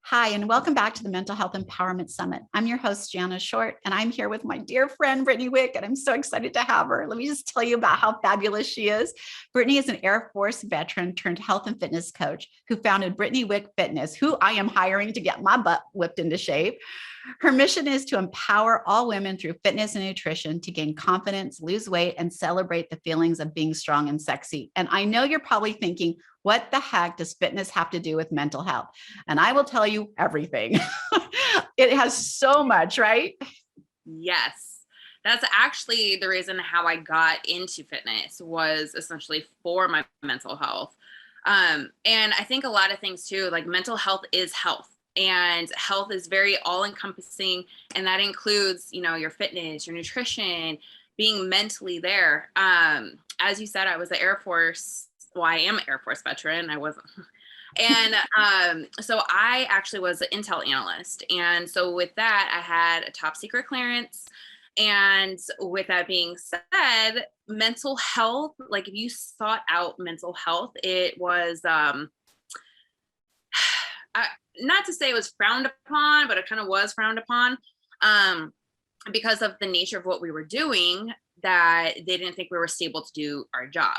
Hi, and welcome back to the Mental Health Empowerment Summit. I'm your host, Jana Short, and I'm here with my dear friend, Brittany Wick, and I'm so excited to have her. Let me just tell you about how fabulous she is. Brittany is an Air Force veteran turned health and fitness coach who founded Brittany Wick Fitness, who I am hiring to get my butt whipped into shape. Her mission is to empower all women through fitness and nutrition to gain confidence, lose weight, and celebrate the feelings of being strong and sexy. And I know you're probably thinking, what the heck does fitness have to do with mental health? And I will tell you everything. It has so much, right? Yes. That's actually the reason how I got into fitness was essentially for my mental health. And I think a lot of things too, like mental health is health. And health is very all encompassing. And that includes, your fitness, your nutrition, being mentally there. As you said, I was the Air Force. Well, I am an Air Force veteran. I wasn't. And so I actually was an intel analyst. And so with that, I had a top secret clearance. And with that being said, mental health, like if you sought out mental health, it was not to say it was frowned upon, but it kind of was frowned upon because of the nature of what we were doing, that they didn't think we were stable to do our job.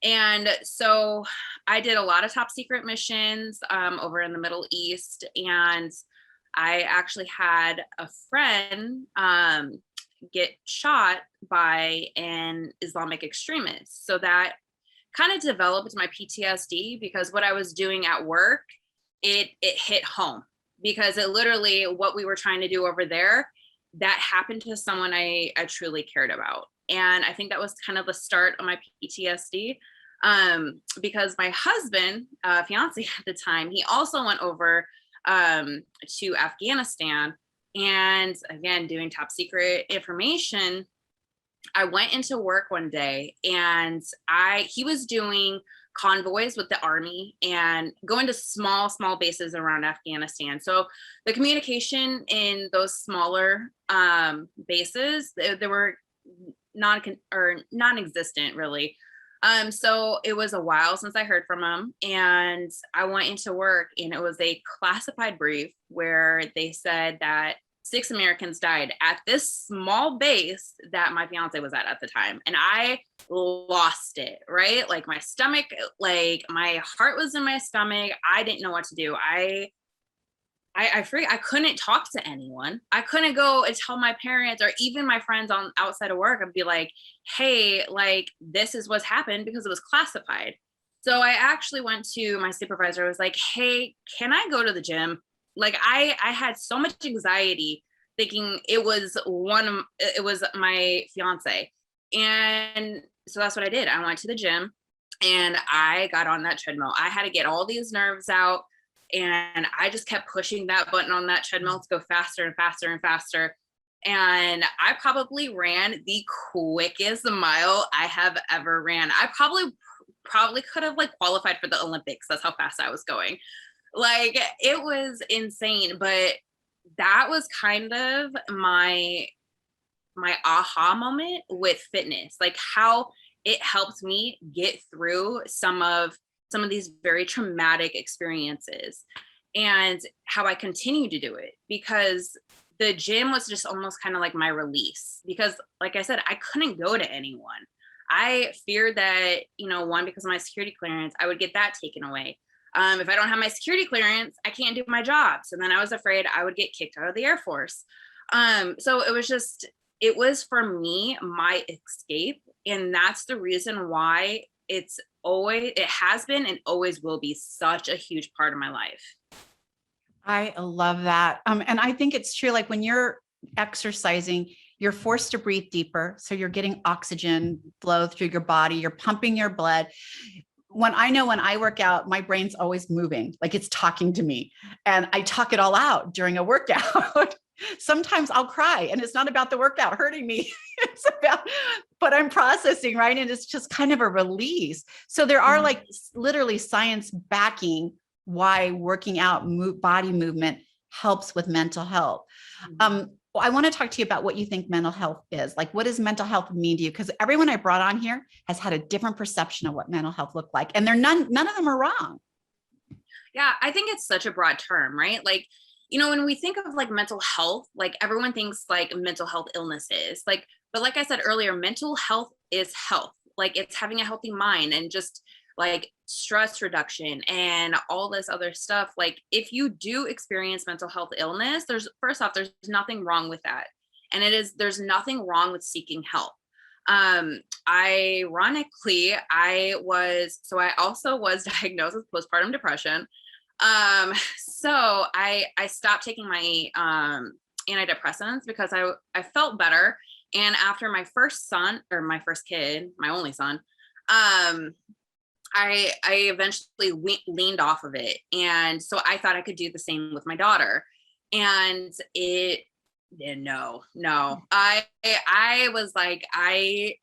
And so I did a lot of top secret missions over in the Middle East. And I actually had a friend get shot by an Islamic extremist. So that kind of developed my PTSD, because what I was doing at work, it hit home, because it literally, what we were trying to do over there, that happened to someone I truly cared about. And I think that was kind of the start of my PTSD, because my husband, fiance at the time, he also went over to Afghanistan. And again, doing top secret information, I went into work one day and he was doing convoys with the army and going to small bases around Afghanistan. So the communication in those smaller bases, they were non-existent really. So it was a while since I heard from him, and I went into work, and it was a classified brief where they said that 6 Americans died at this small base that my fiance was at the time. And I lost it, right? Like my stomach, like my heart was in my stomach. I didn't know what to do. I couldn't talk to anyone. I couldn't go and tell my parents or even my friends on outside of work. I'd be like, hey, like this is what's happened, because it was classified. So I actually went to my supervisor. I was like, hey, can I go to the gym? Like I had so much anxiety thinking it was my fiance. And so that's what I did. I went to the gym and I got on that treadmill. I had to get all these nerves out. And I just kept pushing that button on that treadmill to go faster and faster and faster. And I probably ran the quickest mile I have ever ran. I probably could have like qualified for the Olympics. That's how fast I was going. Like it was insane. But that was kind of my aha moment with fitness, like how it helped me get through some of these very traumatic experiences, and how I continue to do it, because the gym was just almost kind of like my release, because like I said, I couldn't go to anyone. I feared that, one, because of my security clearance, I would get that taken away. If I don't have my security clearance, I can't do my job. So then I was afraid I would get kicked out of the Air Force. So it was for me, my escape. And that's the reason why it has been and always will be such a huge part of my life. I love that. And I think it's true. Like when you're exercising, you're forced to breathe deeper. So you're getting oxygen flow through your body. You're pumping your blood. When I work out, my brain's always moving, like it's talking to me, and I talk it all out during a workout. Sometimes I'll cry, and it's not about the workout hurting me. It's about what I'm processing, right? And it's just kind of a release. So there are like literally science backing why working out, body movement helps with mental health. Well, I want to talk to you about what you think mental health is. Like, what does mental health mean to you? Because everyone I brought on here has had a different perception of what mental health looked like. And none of them are wrong. Yeah, I think it's such a broad term, right? Like, when we think of like mental health, like everyone thinks like mental health illnesses, like, but like I said earlier, mental health is health. Like it's having a healthy mind and just like stress reduction and all this other stuff. Like if you do experience mental health illness, first off, there's nothing wrong with that. And there's nothing wrong with seeking help. Ironically, I also was diagnosed with postpartum depression. So I stopped taking my antidepressants because I felt better. And after my first son, or my first kid, my only son, I eventually leaned off of it. And so I thought I could do the same with my daughter. And no. I was like, I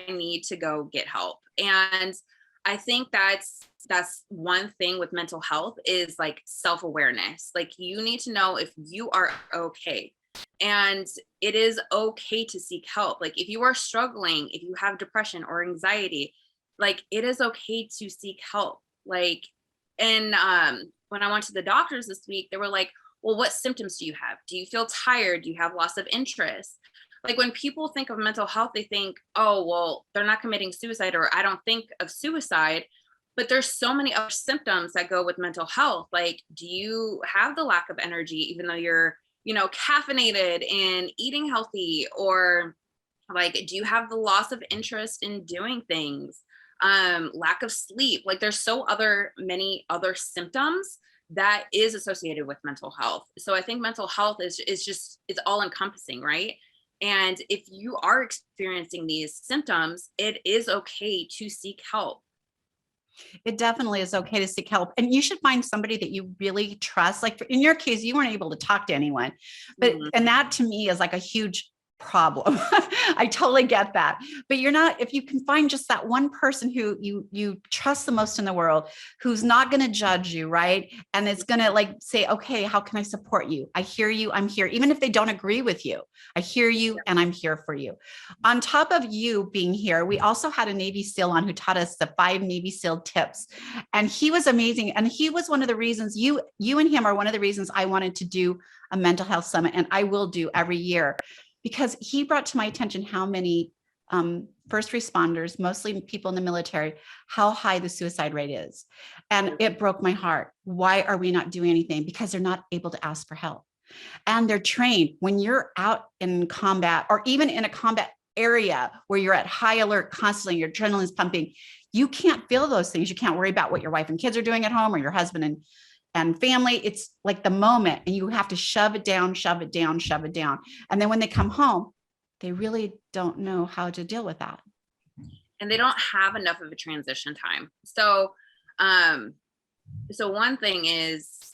need to go get help. And I think that's one thing with mental health is like self-awareness. Like you need to know if you are okay. And it is okay to seek help. Like if you are struggling, if you have depression or anxiety, like it is okay to seek help. Like, and when I went to the doctors this week, they were like, well, what symptoms do you have? Do you feel tired? Do you have loss of interest? Like when people think of mental health, they think, oh, well, they're not committing suicide, or I don't think of suicide. But there's so many other symptoms that go with mental health. Like, do you have the lack of energy, even though you're, caffeinated and eating healthy? Or like, do you have the loss of interest in doing things? Lack of sleep. Like there's many other symptoms that is associated with mental health. So I think mental health is just, it's all encompassing, right? And if you are experiencing these symptoms, it is okay to seek help. It definitely is okay to seek help. And you should find somebody that you really trust. Like in your case, you weren't able to talk to anyone, but, and that to me is like a huge problem. I totally get that. But you're not, if you can find just that one person who you trust the most in the world, who's not going to judge you, right? And it's going to like say, okay, how can I support you? I hear you. I'm here. Even if they don't agree with you, I hear you and I'm here for you. On top of you being here, we also had a Navy SEAL on who taught us the 5 Navy SEAL tips. And he was amazing. And he was one of the reasons you and him are one of the reasons I wanted to do a mental health summit. And I will do every year, because he brought to my attention how many first responders, mostly people in the military, how high the suicide rate is. And it broke my heart. Why are we not doing anything? Because they're not able to ask for help. And they're trained when you're out in combat, or even in a combat area where you're at high alert constantly, your adrenaline's pumping, you can't feel those things. You can't worry about what your wife and kids are doing at home, or your husband and family. It's like the moment, and you have to shove it down. And then when they come home, they really don't know how to deal with that. And they don't have enough of a transition time. So one thing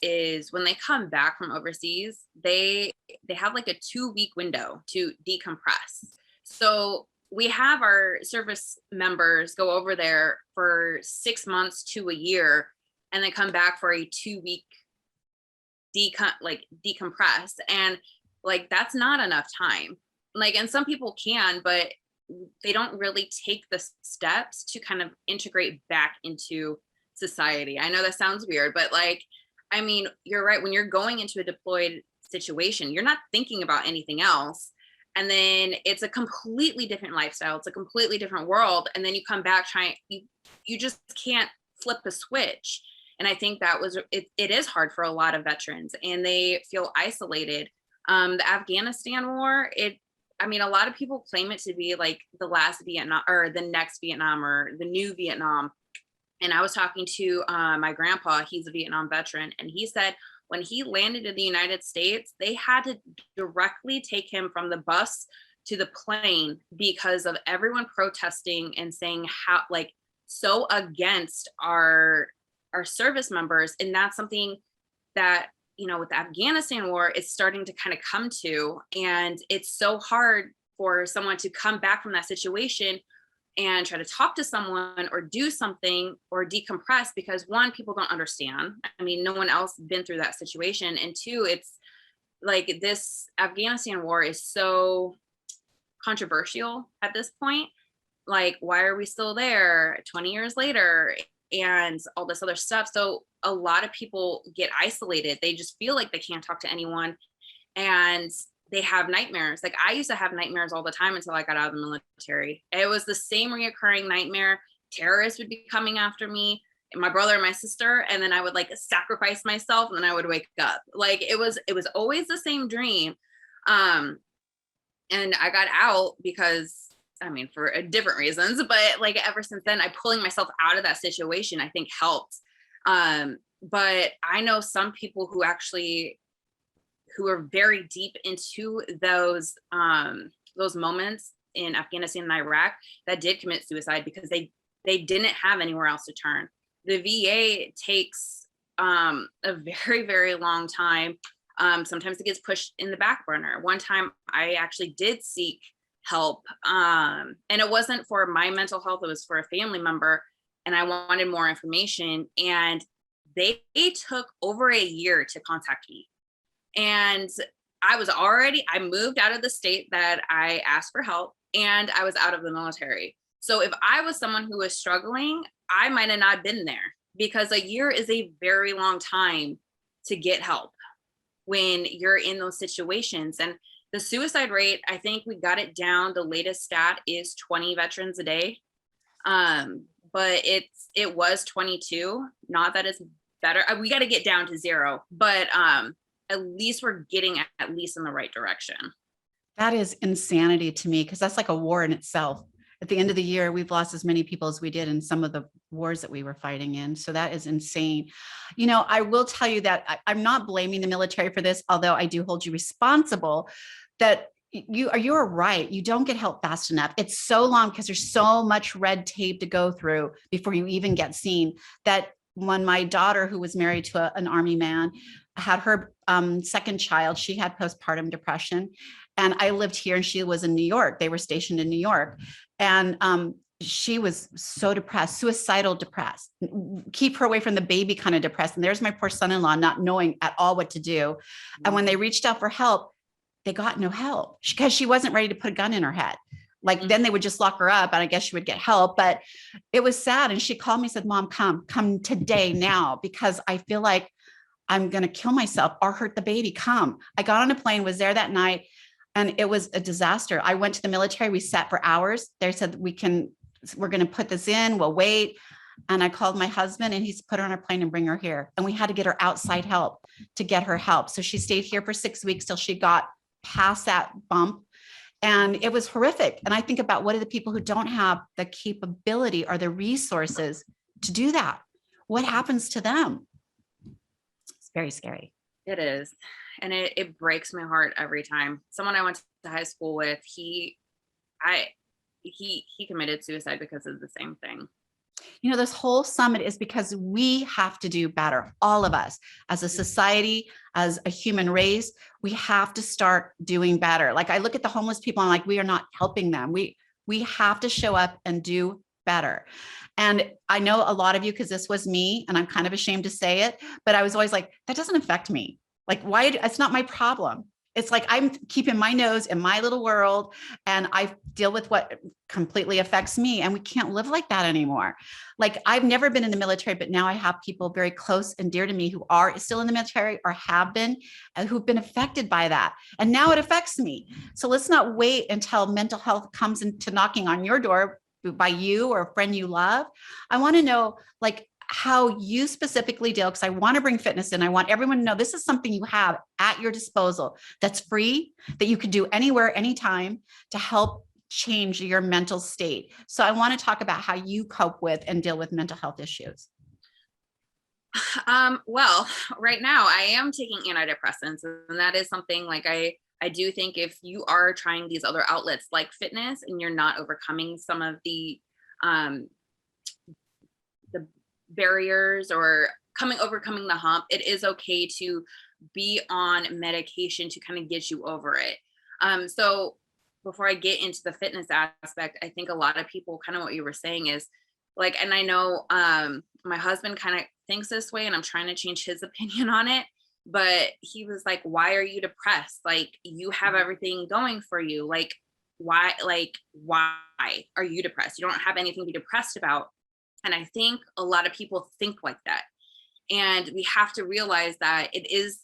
is when they come back from overseas, they have like a 2-week window to decompress. So we have our service members go over there for 6 months to a year, and then come back for a 2-week decompress. And like, that's not enough time. Like, and some people can, but they don't really take the steps to kind of integrate back into society. I know that sounds weird, but like, I mean, you're right. When you're going into a deployed situation, you're not thinking about anything else. And then it's a completely different lifestyle. It's a completely different world. And then you come back you just can't flip the switch. And I think that it is hard for a lot of veterans, and they feel isolated. The Afghanistan war, a lot of people claim it to be like the last Vietnam, or the next Vietnam, or the new Vietnam. And I was talking to my grandpa, he's a Vietnam veteran, and he said when he landed in the United States, they had to directly take him from the bus to the plane because of everyone protesting and saying how, like, so against our service members. And that's something that, with the Afghanistan war, it's starting to kind of come to. And it's so hard for someone to come back from that situation and try to talk to someone or do something or decompress, because one, people don't understand. I mean, no one else been through that situation. And two, it's like this Afghanistan war is so controversial at this point. Like, why are we still there 20 years later? And all this other stuff. So a lot of people get isolated. They just feel like they can't talk to anyone, and they have nightmares. Like I used to have nightmares all the time until I got out of the military. It was the same reoccurring nightmare. Terrorists would be coming after me, and my brother and my sister, and then I would like sacrifice myself, and then I would wake up. Like it was always the same dream. And I got out because, I mean, for different reasons, but like ever since then, I pulling myself out of that situation, I think helped. But I know some people who actually, who are very deep into those moments in Afghanistan and Iraq that did commit suicide because they didn't have anywhere else to turn. The VA takes a very, very long time. Sometimes it gets pushed in the back burner. One time I actually did seek help, and it wasn't for my mental health, it was for a family member, and I wanted more information, and they took over a year to contact me. And I moved out of the state that I asked for help, and I was out of the military. So if I was someone who was struggling, I might have not been there, because a year is a very long time to get help when you're in those situations. And the suicide rate, I think we got it down. The latest stat is 20 veterans a day. But it was 22. Not that it's better. We got to get down to 0, but at least we're getting at least in the right direction. That is insanity to me, because that's like a war in itself. At the end of the year, we've lost as many people as we did in some of the wars that we were fighting in. So that is insane. You know, I will tell you that I'm not blaming the military for this, although I do hold you responsible, that you're right. You don't get help fast enough. It's so long because there's so much red tape to go through before you even get seen. That when my daughter, who was married to an Army man, had her second child, she had postpartum depression. And I lived here and she was in New York. They were stationed in New York. And she was so depressed, suicidal depressed, keep her away from the baby kind of depressed. And there's my poor son-in-law not knowing at all what to do. And when they reached out for help, they got no help because she wasn't ready to put a gun in her head. Like then they would just lock her up and I guess she would get help. But it was sad. And she called me and said, Mom, come today now, because I feel like I'm going to kill myself or hurt the baby. Come. I got on a plane, was there that night. And it was a disaster. I went to the military. We sat for hours. They said, we're going to put this in. We'll wait. And I called my husband and he's put her on a plane and bring her here. And we had to get her outside help to get her help. So she stayed here for 6 weeks till she got past that bump. And it was horrific. And I think about what are the people who don't have the capability or the resources to do that? What happens to them? It's very scary. It is. And it breaks my heart every time. Someone I went to high school with, he committed suicide because of the same thing. You know, this whole summit is because we have to do better. All of us as a society, as a human race, we have to start doing better. Like I look at the homeless people, I'm like, we are not helping them. We have to show up and do better. And I know a lot of you, because this was me, and I'm kind of ashamed to say it, but I was always like, that doesn't affect me. Like, why? It's not my problem. It's like I'm keeping my nose in my little world and I deal with what completely affects me. And we can't live like that anymore. Like I've never been in the military, but now I have people very close and dear to me who are still in the military or have been and who've been affected by that. And now it affects me. So let's not wait until mental health comes into knocking on your door by you or a friend you love. I want to know like how you specifically deal, because I want to bring fitness in. I want everyone to know this is something you have at your disposal that's free, that you can do anywhere, anytime to help change your mental state. So I want to talk about how you cope with and deal with mental health issues. Well, right now I am taking antidepressants, and that is something like I do think if you are trying these other outlets like fitness and you're not overcoming some of the barriers or overcoming the hump, it is okay to be on medication to kind of get you over it. So before I get into the fitness aspect, I think a lot of people kind of what you were saying is like, and I know my husband kind of thinks this way and I'm trying to change his opinion on it, but he was like, why are you depressed? Like you have everything going for you. Like, why are you depressed? You don't have anything to be depressed about. And I think a lot of people think like that. And we have to realize that it is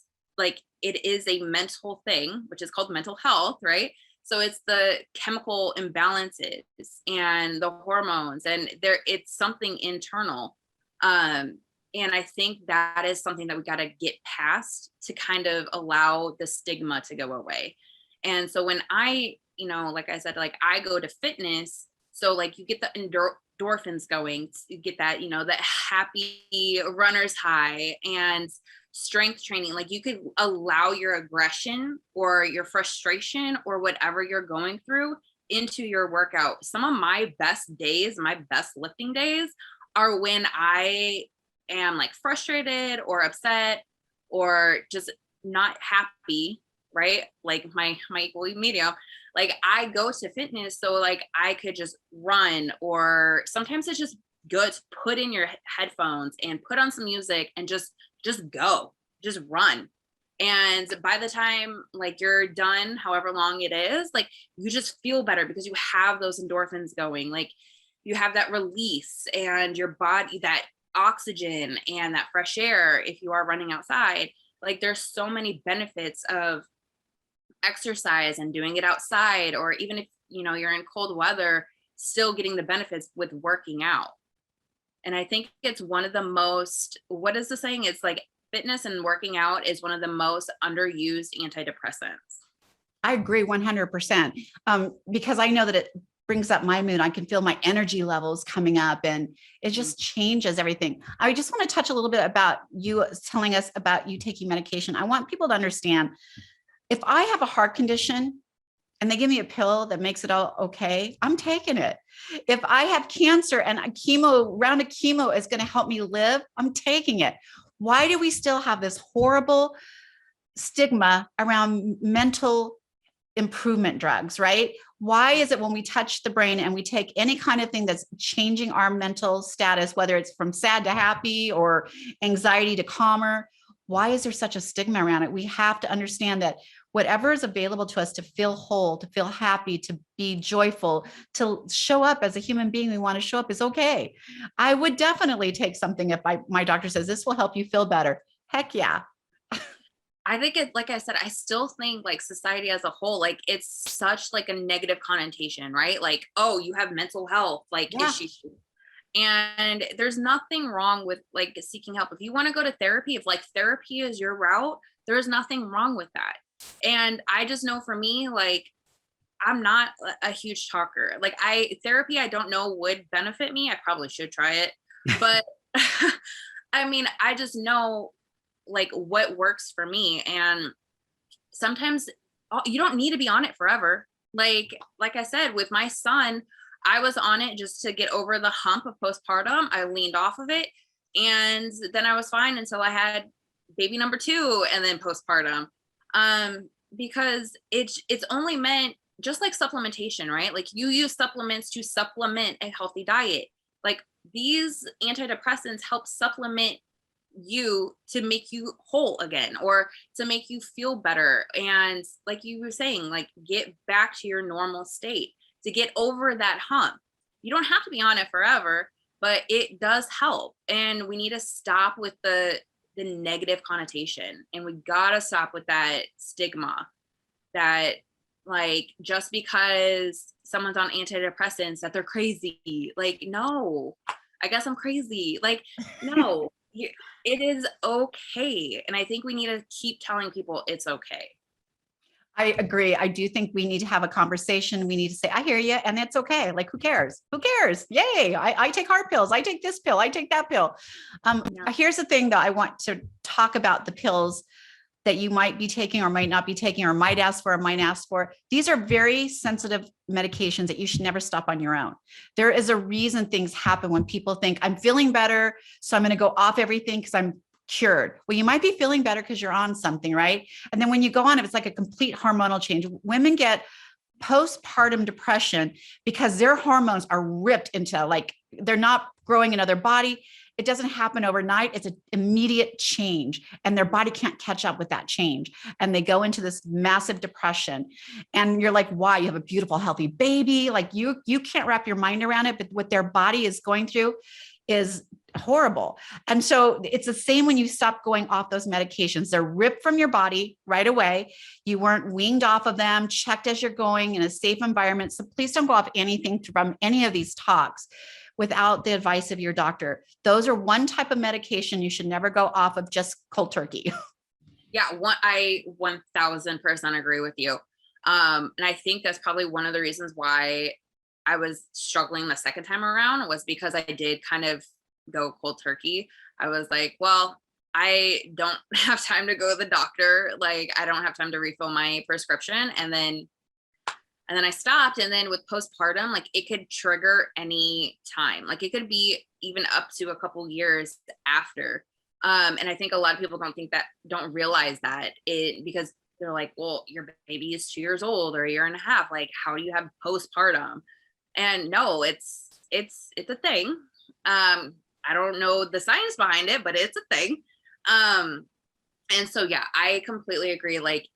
a mental thing, which is called mental health, right? So it's the chemical imbalances and the hormones, and it's something internal. And I think that is something that we got to get past to kind of allow the stigma to go away. And so when like I said, like I go to fitness, so like you get the endorphins going, you get that, that happy runner's high, and strength training. Like you could allow your aggression or your frustration or whatever you're going through into your workout. Some of my best days, my best lifting days, are when I am like frustrated or upset or just not happy, right? Like my equally medium. Like I go to fitness so like I could just run, or sometimes it's just good to put in your headphones and put on some music and just go, just run. And by the time like you're done, however long it is, like you just feel better because you have those endorphins going. Like you have that release, and your body, that oxygen and that fresh air if you are running outside. Like there's so many benefits of exercise and doing it outside, or even if you're in cold weather, still getting the benefits with working out. And I think it's one of the most, what is the saying? It's like fitness and working out is one of the most underused antidepressants. I agree 100%. Because I know that it brings up my mood. I can feel my energy levels coming up, and it just changes everything. I just want to touch a little bit about you telling us about you taking medication. I want people to understand, if I have a heart condition and they give me a pill that makes it all okay, I'm taking it. If I have cancer and a round of chemo is going to help me live, I'm taking it. Why do we still have this horrible stigma around mental improvement drugs, right? Why is it when we touch the brain and we take any kind of thing that's changing our mental status, whether it's from sad to happy or anxiety to calmer, why is there such a stigma around it? We have to understand that whatever is available to us to feel whole, to feel happy, to be joyful, to show up as a human being we want to show up is okay. I would definitely take something if my doctor says this will help you feel better. Heck yeah. I think like I said, I still think like society as a whole, like it's such like a negative connotation, right? Like, oh, you have mental health, like issues. And there's nothing wrong with like seeking help. If you want to go to therapy, if like therapy is your route, there's nothing wrong with that. And I just know for me, like I'm not a huge talker. Like therapy, I don't know would benefit me. I probably should try it. But I mean, I just know like what works for me. And sometimes you don't need to be on it forever. Like I said, with my son, I was on it just to get over the hump of postpartum. I leaned off of it, and then I was fine until I had baby number 2 and then postpartum. Because it's only meant, just like supplementation, right? Like you use supplements to supplement a healthy diet. Like these antidepressants help supplement you to make you whole again, or to make you feel better. And like you were saying, like get back to your normal state, to get over that hump. You don't have to be on it forever, but it does help. And we need to stop with the negative connotation, and we gotta stop with that stigma that like just because someone's on antidepressants that they're crazy. Like, no, I guess I'm crazy. Like, no, it is okay. And I think we need to keep telling people it's okay. I agree. I do think we need to have a conversation. We need to say, I hear you, and it's okay. Like, who cares? Who cares? Yay. I take heart pills. I take this pill. I take that pill. Here's the thing, though. I want to talk about the pills that you might be taking or might not be taking, or might ask for or might ask for. These are very sensitive medications that you should never stop on your own. There is a reason things happen when people think, I'm feeling better, so I'm going to go off everything because I'm cured. Well, you might be feeling better because you're on something, right? And then when you go on it, it's like a complete hormonal change. Women get postpartum depression because their hormones are ripped into, like, they're not growing in their body. It doesn't happen overnight. It's an immediate change, and their body can't catch up with that change. And they go into this massive depression. And you're like, why? You have a beautiful, healthy baby. Like you can't wrap your mind around it, but what their body is going through is horrible. And so it's the same when you stop going off those medications. They're ripped from your body right away. You weren't weaned off of them, checked as you're going in a safe environment. So please don't go off anything from any of these talks without the advice of your doctor. Those are one type of medication you should never go off of just cold turkey. Yeah, I 1000% agree with you. And I think that's probably one of the reasons why I was struggling the second time around, was because I did kind of go cold turkey. I was like, well, I don't have time to go to the doctor. Like, I don't have time to refill my prescription. And then I stopped. And then with postpartum, like, it could trigger any time. Like, it could be even up to a couple years after. And I think a lot of people don't realize that, because they're like, well, your baby is 2 years old or a year and a half. Like, how do you have postpartum? And no, it's a thing. I don't know the science behind it, but it's a thing. And so, yeah, I completely agree. Like,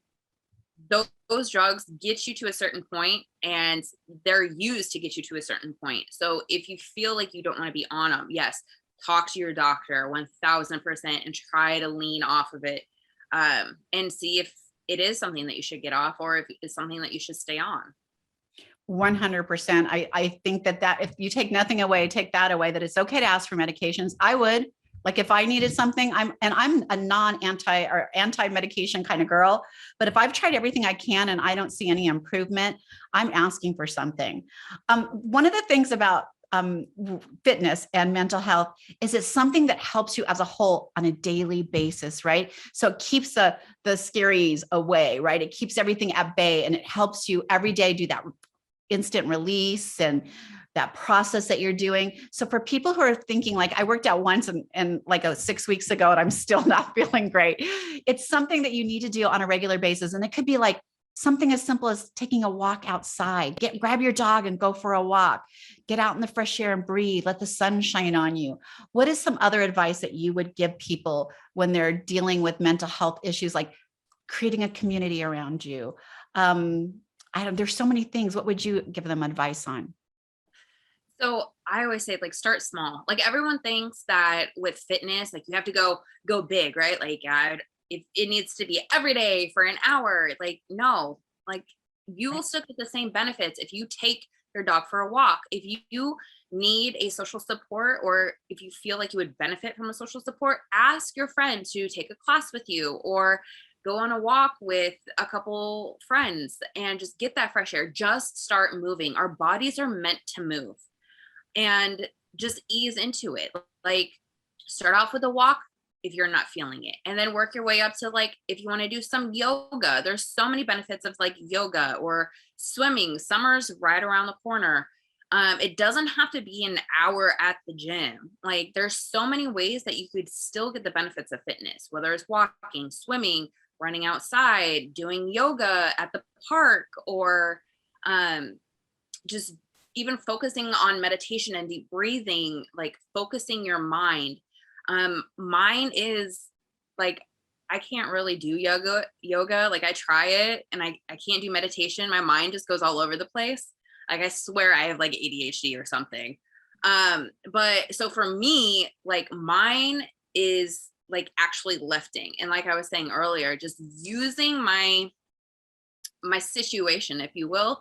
those drugs get you to a certain point, and they're used to get you to a certain point. So if you feel like you don't want to be on them, yes, talk to your doctor 1000% and try to lean off of it, and see if it is something that you should get off, or if it's something that you should stay on. 100%. I think that if you take nothing away, take that away, that it's okay to ask for medications. I would, like, if I needed something, I'm a anti-medication kind of girl, but if I've tried everything I can and I don't see any improvement, I'm asking for something. One of the things about fitness and mental health is it's something that helps you as a whole on a daily basis, right? So it keeps the scaries away, right? It keeps everything at bay, and it helps you every day do that instant release and that process that you're doing. So for people who are thinking, like, I worked out once and like 6 weeks ago, and I'm still not feeling great. It's something that you need to do on a regular basis. And it could be like something as simple as taking a walk outside. Grab your dog and go for a walk. Get out in the fresh air and breathe. Let the sun shine on you. What is some other advice that you would give people when they're dealing with mental health issues, like creating a community around you? There's so many things. What would you give them advice on? So I always say, like, start small. Like, everyone thinks that with fitness, like, you have to go big, right? Like, if it needs to be every day for an hour, like, no, like, you will still get the same benefits if you take your dog for a walk. If you need a social support, or if you feel like you would benefit from a social support, ask your friend to take a class with you, or go on a walk with a couple friends and just get that fresh air. Just start moving. Our bodies are meant to move, and just ease into it. Like, start off with a walk if you're not feeling it, and then work your way up to, like, if you want to do some yoga. There's so many benefits of, like, yoga or swimming. Summer's right around the corner. It doesn't have to be an hour at the gym. Like, there's so many ways that you could still get the benefits of fitness, whether it's walking, swimming, running outside, doing yoga at the park, or just even focusing on meditation and deep breathing, like focusing your mind. Mine is, like, I can't really do yoga. Like, I try it and I can't do meditation. My mind just goes all over the place. Like, I swear I have like ADHD or something. But so for me, like, mine is like actually lifting. And like I was saying earlier, just using my situation, if you will,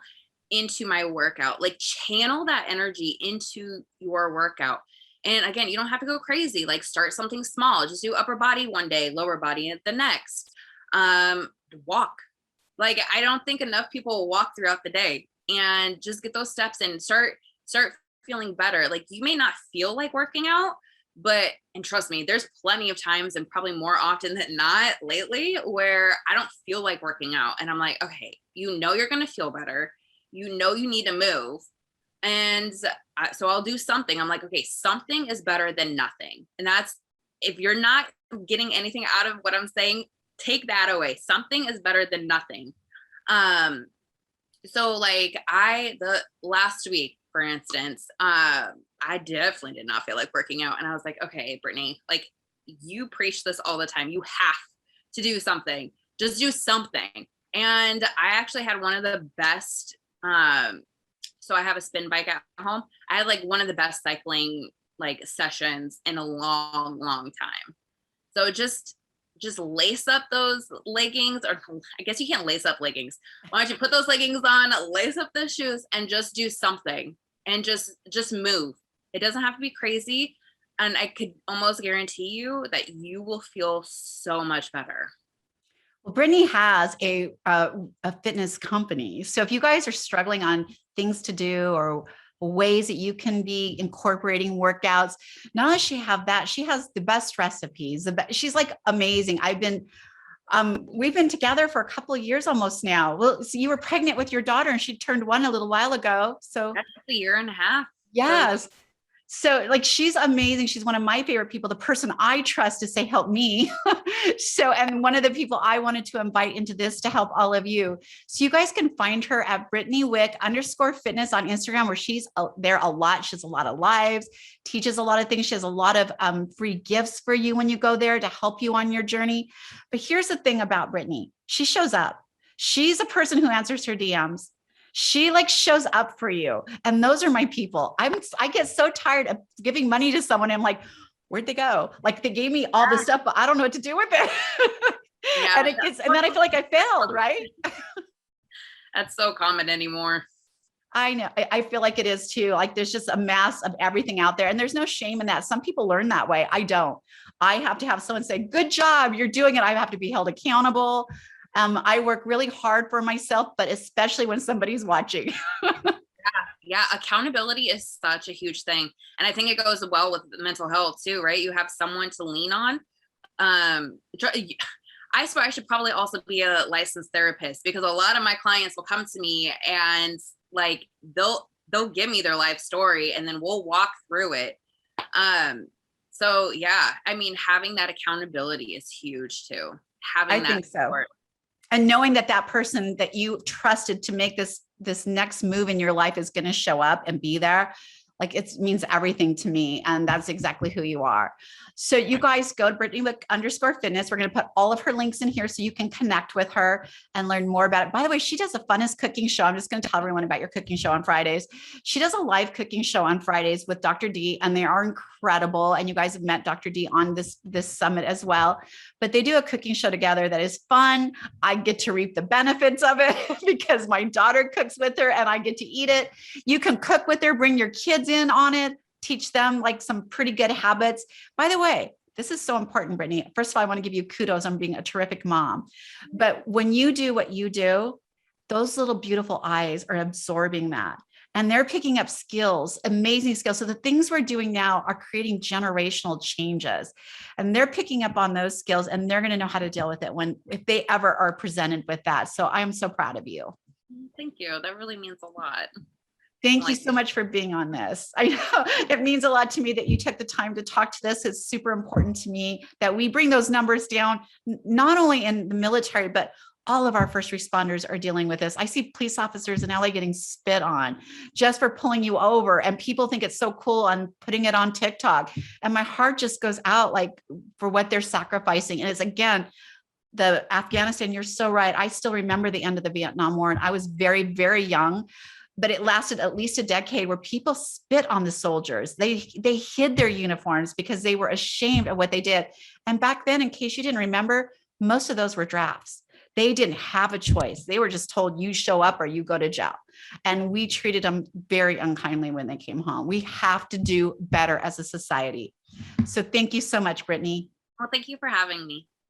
into my workout. Like, channel that energy into your workout. And again, you don't have to go crazy. Like, start something small. Just do upper body one day, lower body the next. Walk. Like, I don't think enough people walk throughout the day, and just get those steps and start feeling better. Like, you may not feel like working out, and trust me, there's plenty of times, and probably more often than not lately, where I don't feel like working out. And I'm like, okay, you're going to feel better. You need to move. And so I'll do something. I'm like, okay, something is better than nothing. And that's, if you're not getting anything out of what I'm saying, take that away. Something is better than nothing. So like the last week, for instance, I definitely did not feel like working out. And I was like, okay, Brittany, like, you preach this all the time. You have to do something. Just do something. And I actually had one of the best, so I have a spin bike at home. I had like one of the best cycling like sessions in a long, long time. So just lace up those leggings, or I guess you can't lace up leggings. Why don't you put those leggings on, lace up the shoes, and just do something, and just move. It doesn't have to be crazy. And I could almost guarantee you that you will feel so much better. Well, Brittany has a fitness company. So if you guys are struggling on things to do or ways that you can be incorporating workouts, not only does she have that, she has the best recipes. She's like amazing. We've been together for a couple of years almost now. Well, so you were pregnant with your daughter and she turned 1 a little while ago. So That's a year and a half. yes. So like, she's amazing. She's one of my favorite people, the person I trust to say, help me. So, and one of the people I wanted to invite into this to help all of you. So you guys can find her at Brittany Wick_fitness on Instagram, where she's there a lot. She has a lot of lives, teaches a lot of things. She has a lot of free gifts for you when you go there to help you on your journey. But here's the thing about Brittany. She shows up. She's a person who answers her DMs. She like shows up for you. And those are my people. I get so tired of giving money to someone. I'm like, where'd they go? Like, they gave me all this stuff, but I don't know what to do with it. Yeah, and then I feel like I failed, right? That's so common anymore. I know. I feel like it is too. Like, there's just a mass of everything out there, and there's no shame in that. Some people learn that way. I don't. I have to have someone say, good job, you're doing it. I have to be held accountable. I work really hard for myself, but especially when somebody's watching. Yeah, accountability is such a huge thing. And I think it goes well with mental health too, right? You have someone to lean on. I swear I should probably also be a licensed therapist, because a lot of my clients will come to me and like they'll give me their life story and then we'll walk through it. So yeah, I mean, having that accountability is huge too. Having that support. And knowing that that person that you trusted to make this next move in your life is going to show up and be there, like, it means everything to me. And that's exactly who you are. So you guys go to Brittany_fitness. We're going to put all of her links in here so you can connect with her and learn more about it. By the way, she does the funnest cooking show. I'm just going to tell everyone about your cooking show on Fridays. She does a live cooking show on Fridays with Dr. D, and they are incredible. And you guys have met Dr. D on this summit as well. But they do a cooking show together that is fun. I get to reap the benefits of it because my daughter cooks with her and I get to eat it. You can cook with her, bring your kids in on it, teach them like some pretty good habits. By the way, this is so important, Brittany. First of all, I want to give you kudos on being a terrific mom. But when you do what you do, those little beautiful eyes are absorbing that. And they're picking up skills, amazing skills. So the things we're doing now are creating generational changes. And they're picking up on those skills, and they're going to know how to deal with it if they ever are presented with that. So I am so proud of you. Thank you. That really means a lot. Thank you so much for being on this. I know it means a lot to me that you took the time to talk to this. It's super important to me that we bring those numbers down, not only in the military, but all of our first responders are dealing with this. I see police officers in LA getting spit on just for pulling you over, and people think it's so cool on putting it on TikTok. And my heart just goes out like for what they're sacrificing. And it's, again, the Afghanistan, you're so right. I still remember the end of the Vietnam War, and I was very, very young, but it lasted at least a decade where people spit on the soldiers. They hid their uniforms because they were ashamed of what they did. And back then, in case you didn't remember, most of those were drafts. They didn't have a choice. They were just told, you show up or you go to jail. And we treated them very unkindly when they came home. We have to do better as a society. So thank you so much, Brittany. Well, thank you for having me.